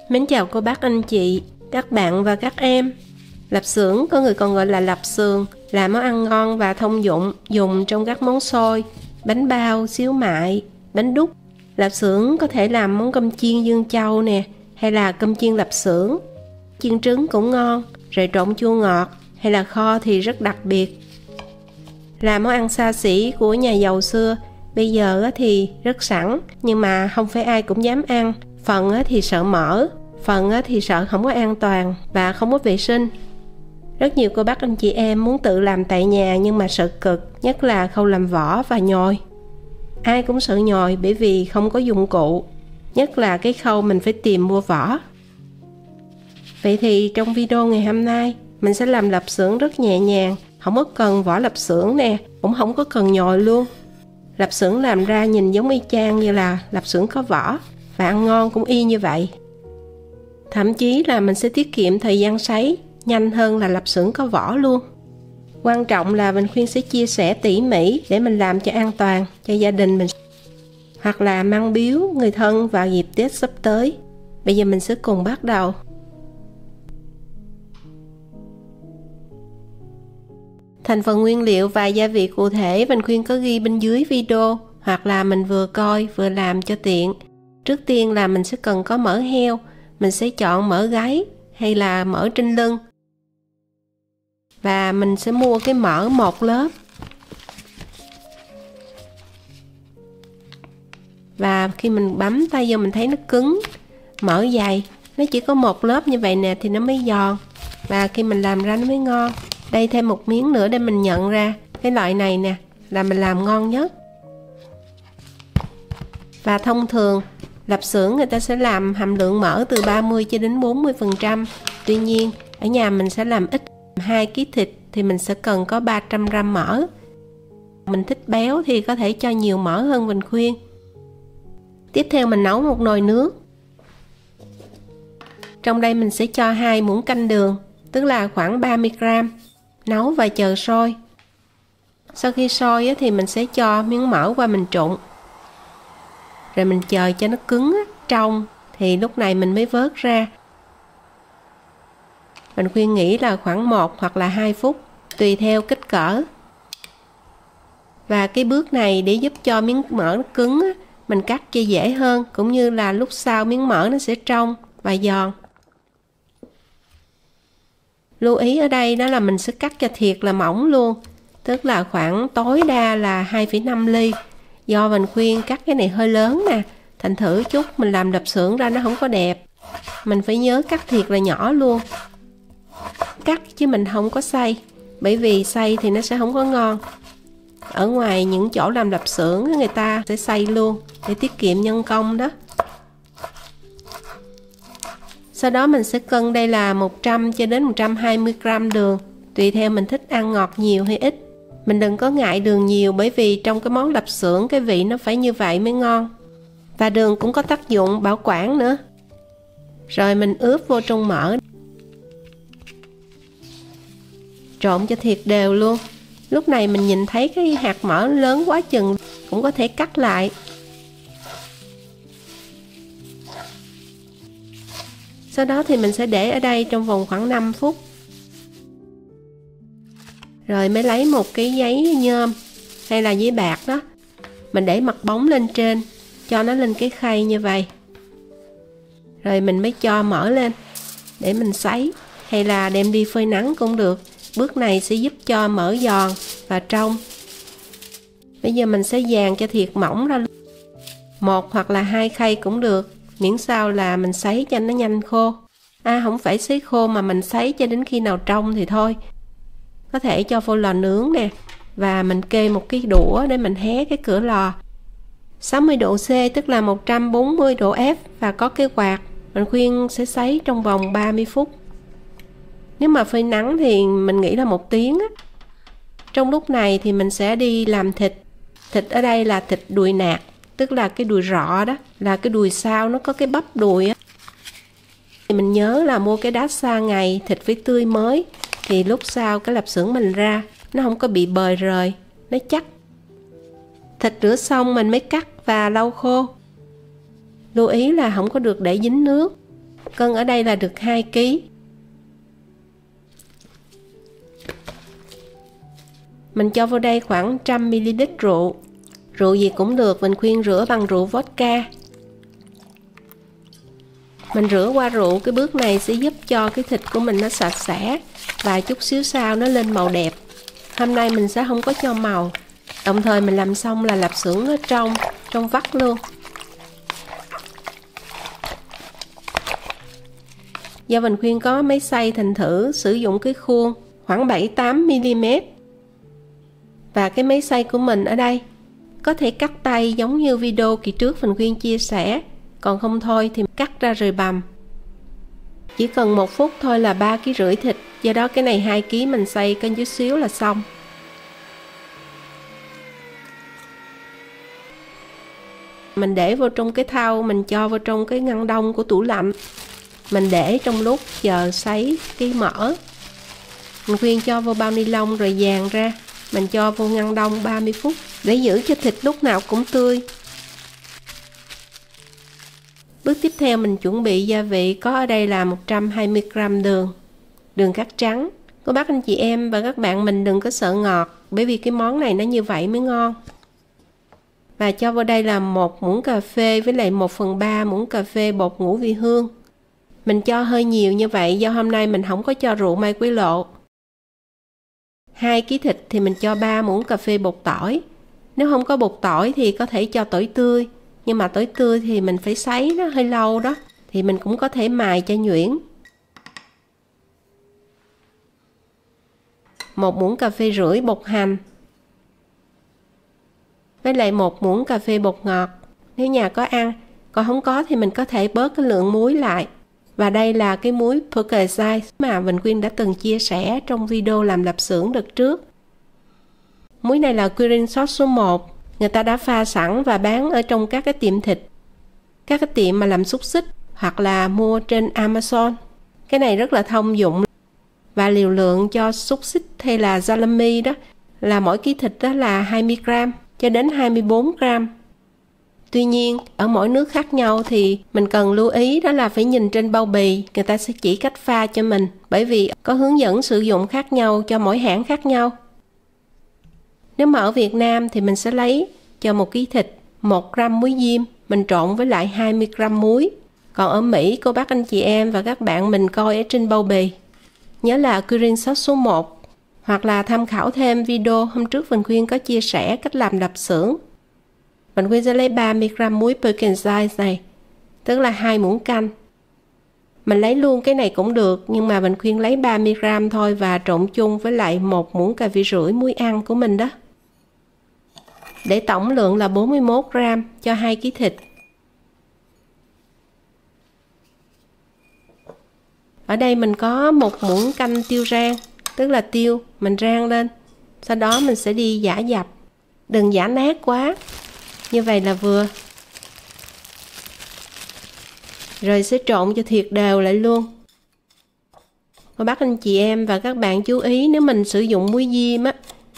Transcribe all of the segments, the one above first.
Mến chào cô bác anh chị, các bạn và các em. Lạp xưởng, có người còn gọi là lạp sườn, là món ăn ngon và thông dụng dùng trong các món xôi, bánh bao, xíu mại, bánh đúc. Lạp xưởng có thể làm món cơm chiên Dương Châu nè, hay là cơm chiên lạp xưởng. Chiên trứng cũng ngon, rồi trộn chua ngọt, hay là kho thì rất đặc biệt. Là món ăn xa xỉ của nhà giàu xưa, bây giờ thì rất sẵn, nhưng mà không phải ai cũng dám ăn. Phần thì sợ mỡ, phần thì sợ không có an toàn và không có vệ sinh. Rất nhiều cô bác anh chị em muốn tự làm tại nhà nhưng mà sợ cực, nhất là khâu làm vỏ và nhồi. Ai cũng sợ nhồi bởi vì không có dụng cụ, nhất là cái khâu mình phải tìm mua vỏ. Vậy thì trong video ngày hôm nay, mình sẽ làm lạp xưởng rất nhẹ nhàng, không có cần vỏ lạp xưởng nè, cũng không có cần nhồi luôn. Lạp xưởng làm ra nhìn giống y chang như là lạp xưởng có vỏ, và ăn ngon cũng y như vậy. Thậm chí là mình sẽ tiết kiệm thời gian sấy, nhanh hơn là lạp xưởng có vỏ luôn. Quan trọng là mình khuyên sẽ chia sẻ tỉ mỉ để mình làm cho an toàn cho gia đình mình, hoặc là mang biếu người thân vào dịp Tết sắp tới. Bây giờ mình sẽ cùng bắt đầu. Thành phần nguyên liệu và gia vị cụ thể mình khuyên có ghi bên dưới video, hoặc là mình vừa coi vừa làm cho tiện. Trước tiên là mình sẽ cần có mỡ heo, mình sẽ chọn mỡ gáy hay là mỡ trên lưng. Và mình sẽ mua cái mỡ một lớp. Và khi mình bấm tay vô mình thấy nó cứng, mỡ dày, nó chỉ có một lớp như vậy nè thì nó mới giòn. Và khi mình làm ra nó mới ngon. Đây thêm một miếng nữa để mình nhận ra cái loại này nè là mình làm ngon nhất. Và thông thường lạp xưởng người ta sẽ làm hàm lượng mỡ từ 30 cho đến 40%. Tuy nhiên ở nhà mình sẽ làm ít, 2 kg thịt thì mình sẽ cần có 300 g mỡ. Mình thích béo thì có thể cho nhiều mỡ hơn mình khuyên. Tiếp theo mình nấu một nồi nước. Trong đây mình sẽ cho 2 muỗng canh đường, tức là khoảng 30 g. Nấu và chờ sôi. Sau khi sôi thì mình sẽ cho miếng mỡ qua mình trụng. Rồi mình chờ cho nó cứng trong thì lúc này mình mới vớt ra. Mình khuyên nghĩ là khoảng 1 hoặc là 2 phút tùy theo kích cỡ. Và cái bước này để giúp cho miếng mỡ nó cứng mình cắt cho dễ hơn, cũng như là lúc sau miếng mỡ nó sẽ trong và giòn. Lưu ý ở đây đó là mình sẽ cắt cho thiệt là mỏng luôn, tức là khoảng tối đa là 2,5 ly. Do mình khuyên cắt cái này hơi lớn nè, thành thử chút mình làm lạp xưởng ra nó không có đẹp. Mình phải nhớ cắt thiệt là nhỏ luôn. Cắt chứ mình không có xay, bởi vì xay thì nó sẽ không có ngon. Ở ngoài những chỗ làm lạp xưởng người ta sẽ xay luôn để tiết kiệm nhân công đó. Sau đó mình sẽ cân đây là 100 cho đến 120 g đường, tùy theo mình thích ăn ngọt nhiều hay ít. Mình đừng có ngại đường nhiều, bởi vì trong cái món lạp xưởng cái vị nó phải như vậy mới ngon. Và đường cũng có tác dụng bảo quản nữa. Rồi mình ướp vô trong mỡ. Trộn cho thiệt đều luôn. Lúc này mình nhìn thấy cái hạt mỡ lớn quá chừng cũng có thể cắt lại. Sau đó thì mình sẽ để ở đây trong vòng khoảng 5 phút. Rồi mới lấy một cái giấy nhôm hay là giấy bạc đó, mình để mặt bóng lên trên, cho nó lên cái khay như vậy. Rồi mình mới cho mỡ lên để mình sấy, hay là đem đi phơi nắng cũng được. Bước này sẽ giúp cho mỡ giòn và trong. Bây giờ mình sẽ dàn cho thiệt mỏng ra, 1 hoặc là 2 khay cũng được, miễn sao là mình sấy cho nó nhanh khô. Không phải sấy khô mà mình sấy cho đến khi nào trong thì thôi. Có thể cho vô lò nướng nè, và mình kê một cái đũa để mình hé cái cửa lò. 60 độ C tức là 140 độ F và có cái quạt. Mình khuyên sẽ sấy trong vòng 30 phút. Nếu mà phơi nắng thì mình nghĩ là 1 tiếng á. Trong lúc này thì mình sẽ đi làm thịt. Thịt ở đây là thịt đùi nạc, tức là cái đùi rọ đó, là cái đùi sau nó có cái bắp đùi á. Thì mình nhớ là mua cái đát xa ngày, thịt phải tươi mới, thì lúc sau cái lạp xưởng mình ra nó không có bị bời rời, nó chắc. Thịt rửa xong mình mới cắt và lau khô. Lưu ý là không có được để dính nước. cân ở đây là được 2 kg. Mình cho vô đây khoảng 100ml rượu. Rượu gì cũng được, mình khuyên rửa bằng rượu vodka. Mình rửa qua rượu, cái bước này sẽ giúp cho cái thịt của mình nó sạch sẽ và chút xíu sau nó lên màu đẹp. Hôm nay mình sẽ không có cho màu. Đồng thời mình làm xong là lạp xưởng nó trong vắt luôn. Do mình khuyên có máy xay thành thử sử dụng cái khuôn khoảng 7-8mm. Và cái máy xay của mình ở đây có thể cắt tay giống như video kỳ trước mình khuyên chia sẻ. Còn không thôi thì cắt ra rồi bằm. Chỉ cần 1 phút thôi là 3,5 kg thịt. Do đó cái này 2 kg mình xay có chút xíu là xong. Mình để vô trong cái thau, mình cho vô trong cái ngăn đông của tủ lạnh. Mình để trong lúc chờ sấy cái mỡ. Mình khuyên cho vô bao ni lông rồi dàn ra. Mình cho vô ngăn đông 30 phút để giữ cho thịt lúc nào cũng tươi. Bước tiếp theo mình chuẩn bị gia vị, có ở đây là 120g đường. Đường cát trắng. Cô bác anh chị em và các bạn mình đừng có sợ ngọt, bởi vì cái món này nó như vậy mới ngon. Và cho vào đây là 1 muỗng cà phê với lại 1/3 muỗng cà phê bột ngũ vị hương. Mình cho hơi nhiều như vậy do hôm nay mình không có cho rượu mai quế lộ. 2 kg thịt thì mình cho 3 muỗng cà phê bột tỏi. Nếu không có bột tỏi thì có thể cho tỏi tươi. Nhưng mà tỏi tươi thì mình phải sấy nó hơi lâu đó. Thì mình cũng có thể mài cho nhuyễn. 1 muỗng cà phê rưỡi bột hành. Với lại 1 muỗng cà phê bột ngọt. Nếu nhà có ăn, còn không có thì mình có thể bớt cái lượng muối lại. Và đây là cái muối Perkins mà Vinh Quyên đã từng chia sẻ trong video làm lạp xưởng đợt trước. Muối này là Cuisine Salt số 1. Người ta đã pha sẵn và bán ở trong các cái tiệm thịt. Các cái tiệm mà làm xúc xích hoặc là mua trên Amazon. Cái này rất là thông dụng. Và liều lượng cho xúc xích hay là salami đó là mỗi ký thịt đó là 20g cho đến 24g. Tuy nhiên, ở mỗi nước khác nhau thì mình cần lưu ý đó là phải nhìn trên bao bì, người ta sẽ chỉ cách pha cho mình, bởi vì có hướng dẫn sử dụng khác nhau cho mỗi hãng khác nhau. Nếu mà ở Việt Nam thì mình sẽ lấy cho 1 kg thịt 1g muối diêm, mình trộn với lại 20g muối. Còn ở Mỹ, cô bác anh chị em và các bạn mình coi ở trên bao bì. Nhớ là Cuisine Salt số 1, hoặc là tham khảo thêm video hôm trước Vinh Quyên có chia sẻ cách làm lạp xưởng. Vinh Quyên sẽ lấy 30g muối Perkins này, tức là 2 muỗng canh. Mình lấy luôn cái này cũng được, nhưng mà Vinh Quyên lấy 30g thôi và trộn chung với lại 1 muỗng cà phê rưỡi muối ăn của mình đó. Để tổng lượng là 41g cho 2 kg thịt. Ở đây mình có 1 muỗng canh tiêu rang, tức là tiêu mình rang lên. Sau đó mình sẽ đi giã dập. Đừng giã nát quá. Như vậy là vừa. Rồi sẽ trộn cho thiệt đều lại luôn. Cô bác anh chị em và các bạn chú ý, nếu mình sử dụng muối diêm á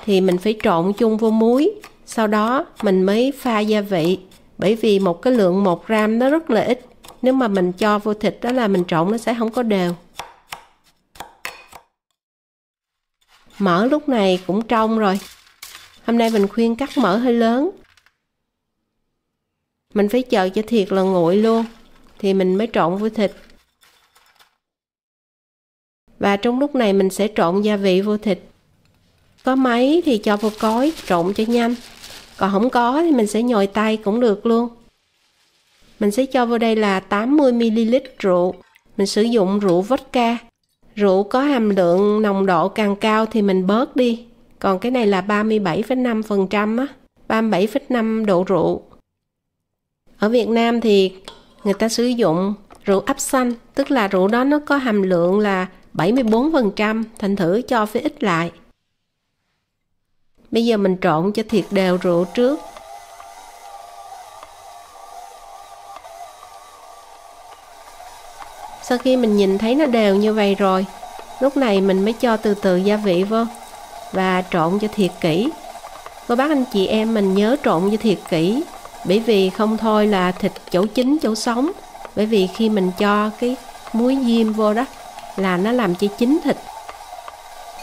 thì mình phải trộn chung vô muối, sau đó mình mới pha gia vị. Bởi vì một cái lượng 1g nó rất là ít. Nếu mà mình cho vô thịt đó là mình trộn nó sẽ không có đều. Mỡ lúc này cũng trong rồi. Hôm nay mình khuyên cắt mỡ hơi lớn. Mình phải chờ cho thiệt là nguội luôn thì mình mới trộn với thịt. Và trong lúc này mình sẽ trộn gia vị vô thịt. Có máy thì cho vô cối trộn cho nhanh. Còn không có thì mình sẽ nhồi tay cũng được luôn. Mình sẽ cho vô đây là 80ml rượu. Mình sử dụng rượu vodka. Rượu có hàm lượng nồng độ càng cao thì mình bớt đi. Còn cái này là 37,5% á, 37,5 độ rượu. Ở Việt Nam thì người ta sử dụng rượu áp xanh, tức là rượu đó nó có hàm lượng là 74%, thành thử cho phải ít lại. Bây giờ mình trộn cho thiệt đều rượu trước. Sau khi mình nhìn thấy nó đều như vậy rồi, lúc này mình mới cho từ từ gia vị vô và trộn cho thiệt kỹ. Cô bác anh chị em mình nhớ trộn cho thiệt kỹ, bởi vì không thôi là thịt chỗ chín chỗ sống. Bởi vì khi mình cho cái muối diêm vô đó là nó làm cho chín thịt.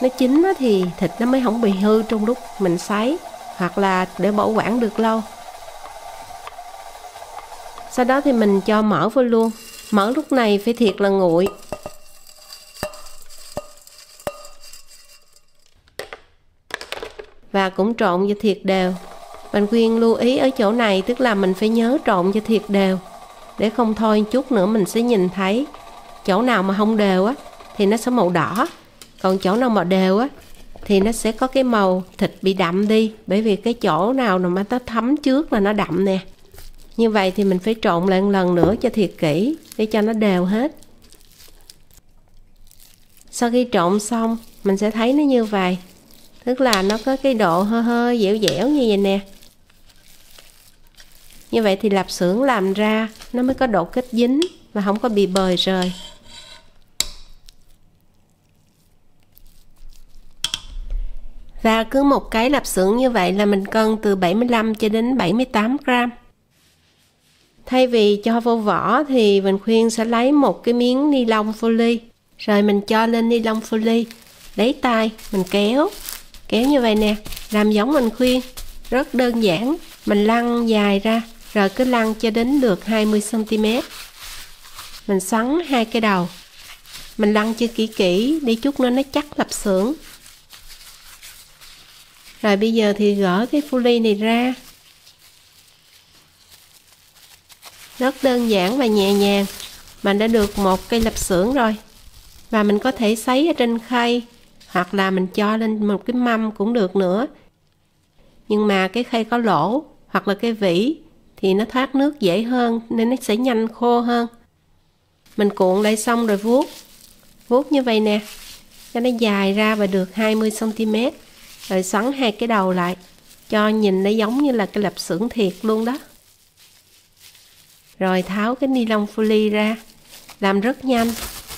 Nó chín thì thịt nó mới không bị hư trong lúc mình sấy, hoặc là để bảo quản được lâu. Sau đó thì mình cho mỡ vô luôn. Mỡ lúc này phải thiệt là nguội. Và cũng trộn cho thiệt đều. Bạn khuyên lưu ý ở chỗ này, tức là mình phải nhớ trộn cho thiệt đều, để không thôi chút nữa mình sẽ nhìn thấy chỗ nào mà không đều á thì nó sẽ màu đỏ, còn chỗ nào mà đều á thì nó sẽ có cái màu thịt bị đậm đi, bởi vì cái chỗ nào mà nó thấm trước là nó đậm nè. Như vậy thì mình phải trộn lại một lần nữa cho thiệt kỹ để cho nó đều hết. Sau khi trộn xong mình sẽ thấy nó như vậy, tức là nó có cái độ hơi hơi dẻo dẻo như vậy nè. Như vậy thì lạp xưởng làm ra nó mới có độ kết dính và không có bị bời rời. Và cứ một cái lạp xưởng như vậy là mình cân từ 75 cho đến 78 gram. Thay vì cho vô vỏ thì mình khuyên sẽ lấy một cái miếng ni lông folie, rồi mình cho lên ni lông folie, lấy tay mình kéo như vậy nè, làm giống mình khuyên, rất đơn giản. Mình lăn dài ra, rồi cứ lăn cho đến được 20 cm. Mình xoắn hai cái đầu, mình lăn cho kỹ để chút nữa nó chắc lạp xưởng. Rồi bây giờ thì gỡ cái folie này ra. Rất đơn giản và nhẹ nhàng, mình đã được một cây lạp xưởng rồi. Và mình có thể sấy ở trên khay, hoặc là mình cho lên một cái mâm cũng được nữa. Nhưng mà cái khay có lỗ hoặc là cái vỉ thì nó thoát nước dễ hơn, nên nó sẽ nhanh khô hơn. Mình cuộn lại xong rồi vuốt như vậy nè, cho nó dài ra và được 20 cm. Rồi xoắn hai cái đầu lại, cho nhìn nó giống như là cái lạp xưởng thiệt luôn đó. Rồi tháo cái ni lông folie ra, làm rất nhanh,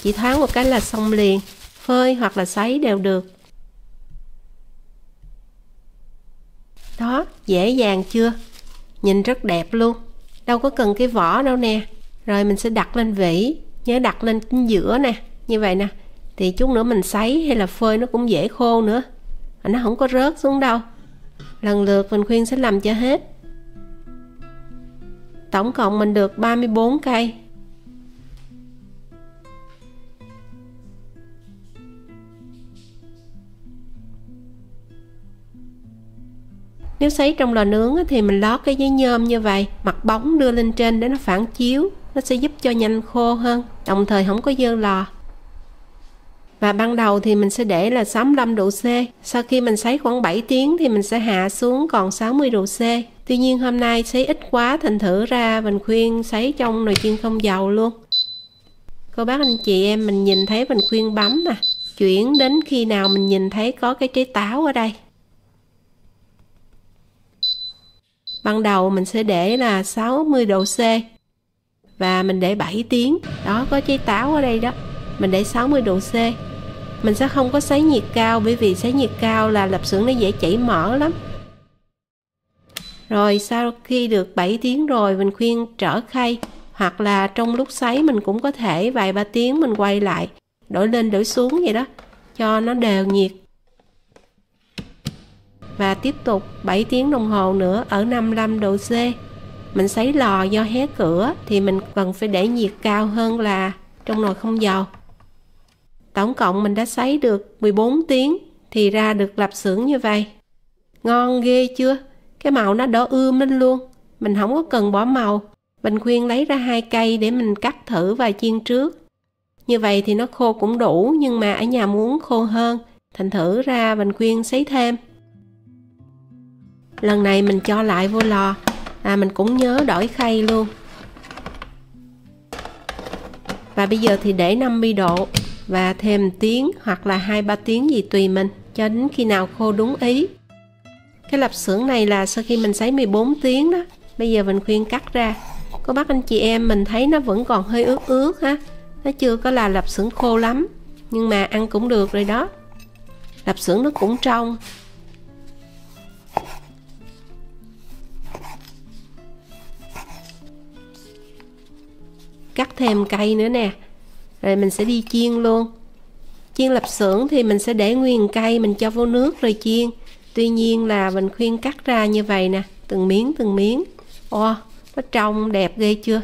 chỉ thoáng một cái là xong liền, phơi hoặc là sấy đều được. Đó, dễ dàng chưa? Nhìn rất đẹp luôn, đâu có cần cái vỏ đâu nè. Rồi mình sẽ đặt lên vỉ, nhớ đặt lên chính giữa nè, như vậy nè, thì chút nữa mình sấy hay là phơi nó cũng dễ khô nữa, nó không có rớt xuống đâu. Lần lượt mình khuyên sẽ làm cho hết. Tổng cộng mình được 34 cây. Nếu sấy trong lò nướng thì mình lót cái giấy nhôm như vậy, mặt bóng đưa lên trên để nó phản chiếu, nó sẽ giúp cho nhanh khô hơn, đồng thời không có dơ lò. Và ban đầu thì mình sẽ để là 65 độ C. Sau khi mình sấy khoảng 7 tiếng thì mình sẽ hạ xuống còn 60 độ C. Tuy nhiên hôm nay sấy ít quá, thành thử ra mình khuyên sấy trong nồi chiên không dầu luôn. Cô bác anh chị em mình nhìn thấy mình khuyên bấm nè, chuyển đến khi nào mình nhìn thấy có cái trái táo ở đây. Ban đầu mình sẽ để là 60 độ C và mình để 7 tiếng. Đó, có trái táo ở đây đó. Mình để 60 độ C. Mình sẽ không có sấy nhiệt cao, bởi vì sấy nhiệt cao là lạp xưởng nó dễ chảy mỡ lắm. Rồi sau khi được 7 tiếng rồi mình khuyên trở khay, hoặc là trong lúc sấy mình cũng có thể vài ba tiếng mình quay lại, đổi lên đổi xuống vậy đó, cho nó đều nhiệt. Và tiếp tục 7 tiếng đồng hồ nữa ở 55 độ C. Mình sấy lò do hé cửa thì mình cần phải để nhiệt cao hơn là trong nồi không dầu. Tổng cộng mình đã sấy được 14 tiếng thì ra được lạp xưởng như vậy. Ngon ghê chưa? Cái màu nó đỏ ươm lên luôn. Mình không có cần bỏ màu. Mình khuyên lấy ra 2 cây để mình cắt thử và chiên trước. Như vậy thì nó khô cũng đủ, nhưng mà ở nhà muốn khô hơn, thành thử ra mình khuyên sấy thêm. Lần này mình cho lại vô lò, mình cũng nhớ đổi khay luôn. Và bây giờ thì để 50 độ và thêm tiếng hoặc là 2-3 tiếng gì tùy mình, cho đến khi nào khô đúng ý. Cái lạp xưởng này là sau khi mình sấy 14 tiếng đó. Bây giờ mình khuyên cắt ra. Cô bác anh chị em mình thấy nó vẫn còn hơi ướt ướt ha. Nó chưa có là lạp xưởng khô lắm, nhưng mà ăn cũng được rồi đó. Lạp xưởng nó cũng trong. Cắt thêm cây nữa nè. Rồi mình sẽ đi chiên luôn. Chiên lạp xưởng thì mình sẽ để nguyên cây, mình cho vô nước rồi chiên. Tuy nhiên là mình khuyên cắt ra như vậy nè, từng miếng. Ồ, nó trông đẹp ghê chưa?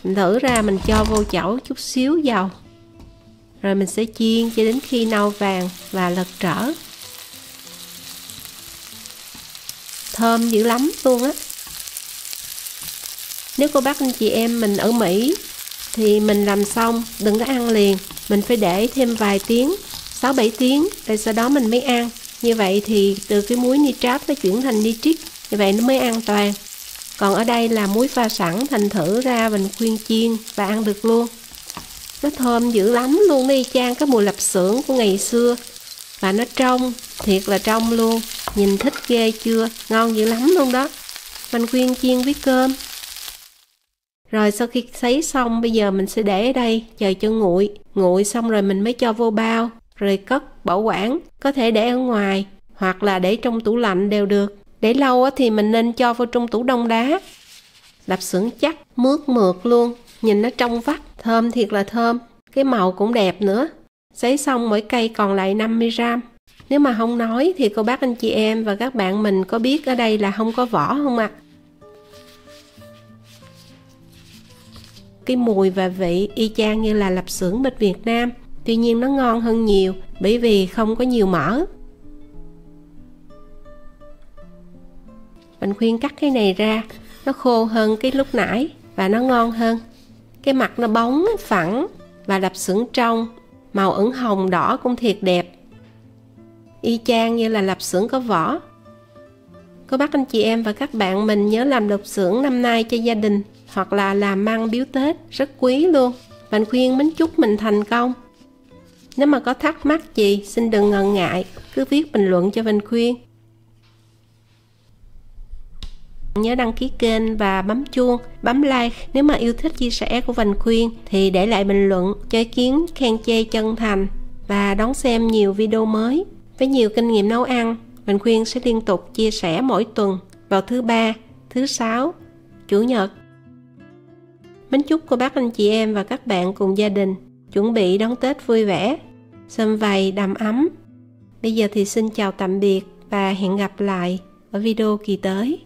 Mình thử ra mình cho vô chảo chút xíu dầu. Rồi mình sẽ chiên cho đến khi nâu vàng và lật trở. Thơm dữ lắm luôn á. Nếu cô bác anh chị em mình ở Mỹ thì mình làm xong đừng có ăn liền, mình phải để thêm vài tiếng, 6-7 tiếng, rồi sau đó mình mới ăn. Như vậy thì từ cái muối nitrat nó chuyển thành nitrit, như vậy nó mới an toàn. Còn ở đây là muối pha sẵn, thành thử ra mình khuyên chiên và ăn được luôn. Nó thơm dữ lắm luôn, y chang cái mùi lạp xưởng của ngày xưa. Và nó trong, thiệt là trong luôn. Nhìn thích ghê chưa, ngon dữ lắm luôn đó. Mình khuyên chiên với cơm. Rồi sau khi sấy xong, bây giờ mình sẽ để ở đây chờ cho nguội. Nguội xong rồi mình mới cho vô bao, rồi cất bảo quản. Có thể để ở ngoài hoặc là để trong tủ lạnh đều được. Để lâu thì mình nên cho vô trong tủ đông đá. Lạp xưởng chắc, mướt mượt luôn. Nhìn nó trong vắt, thơm thiệt là thơm. Cái màu cũng đẹp nữa. Sấy xong mỗi cây còn lại 50g. Nếu mà không nói thì cô bác anh chị em và các bạn mình có biết ở đây là không có vỏ không ạ? Cái mùi và vị y chang như là lạp xưởng bên Việt Nam. Tuy nhiên nó ngon hơn nhiều bởi vì không có nhiều mỡ. Mình khuyên cắt cái này ra, nó khô hơn cái lúc nãy và nó ngon hơn. Cái mặt nó bóng, phẳng và lạp xưởng trong, màu ửng hồng đỏ cũng thiệt đẹp. Y chang như là lạp xưởng có vỏ. Cô bác anh chị em và các bạn mình nhớ làm lạp xưởng năm nay cho gia đình hoặc là làm măng biếu Tết, rất quý luôn. Mình khuyên mến chúc mình thành công. Nếu mà có thắc mắc gì xin đừng ngần ngại, cứ viết bình luận cho Vinh khuyên. Nhớ đăng ký kênh và bấm chuông, bấm like. Nếu mà yêu thích chia sẻ của Vinh khuyên thì để lại bình luận cho ý kiến khen chê chân thành và đón xem nhiều video mới. Với nhiều kinh nghiệm nấu ăn, Vinh khuyên sẽ liên tục chia sẻ mỗi tuần vào thứ Ba, thứ Sáu, Chủ nhật. Mến chúc cô bác anh chị em và các bạn cùng gia đình chuẩn bị đón Tết vui vẻ, sum vầy đầm ấm. Bây giờ thì xin chào tạm biệt và hẹn gặp lại ở video kỳ tới.